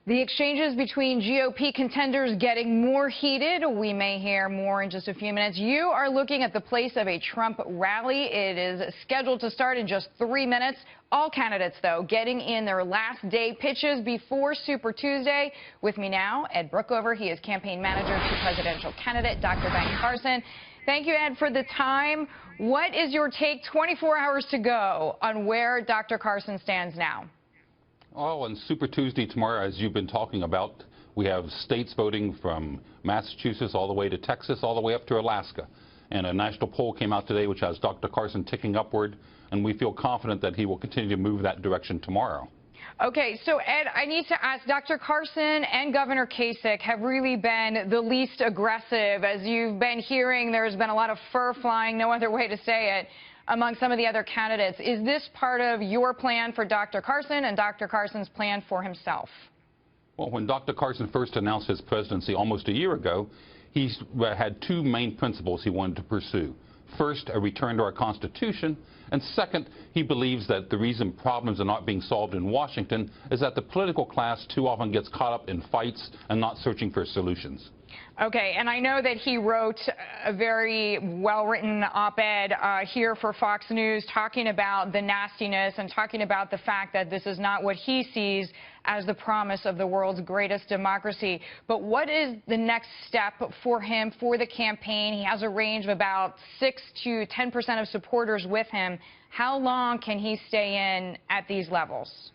The exchanges between GOP contenders getting more heated. We may hear more in just a few minutes. You are looking at the place of a Trump rally. It is scheduled to start in just 3 minutes. All candidates, though, getting in their last day pitches before Super Tuesday. With me now, Ed Brookover. He is campaign manager to presidential candidate Dr. Carson. Thank you, Ed, for the time. What is your take 24 hours to go on where Dr. Carson stands now? Oh, on Super Tuesday tomorrow, as you've been talking about, we have states voting from Massachusetts all the way to Texas, all the way up to Alaska. And a national poll came out today which has Dr. Carson ticking upward, and we feel confident that he will continue to move that direction tomorrow. Okay, so Ed, I need to ask, Dr. Carson and Governor Kasich have really been the least aggressive. As you've been hearing, there's been a lot of fur flying, no other way to say it, among some of the other candidates. Is this part of your plan for Dr. Carson and Dr. Carson's plan for himself? Well, when Dr. Carson first announced his presidency almost a year ago, he had two main principles he wanted to pursue. First, a return to our Constitution, and second, he believes that the reason problems are not being solved in Washington is that the political class too often gets caught up in fights and not searching for solutions. Okay, and I know that he wrote a very well-written op-ed here for Fox News talking about the nastiness and talking about the fact that this is not what he sees as the promise of the world's greatest democracy. But what is the next step for him, for the campaign? He has a range of about 6 to 10% of supporters with him. How long can he stay in at these levels?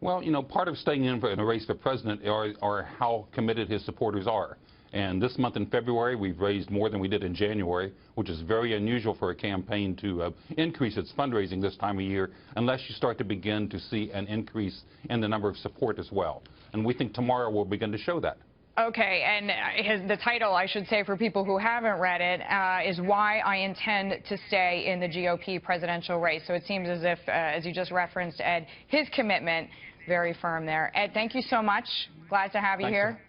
Well, you know, part of staying in a race for president are how committed his supporters are. And this month in February, we've raised more than we did in January, which is very unusual for a campaign to increase its fundraising this time of year, unless you start to begin to see an increase in the number of support as well. And we think tomorrow will begin to show that. Okay, and the title, I should say, for people who haven't read it, is Why I Intend to Stay in the GOP Presidential Race. So it seems as if, as you just referenced, Ed, his commitment, very firm there. Ed, thank you so much. Glad to have you here.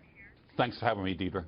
Thanks for having me, Deidre.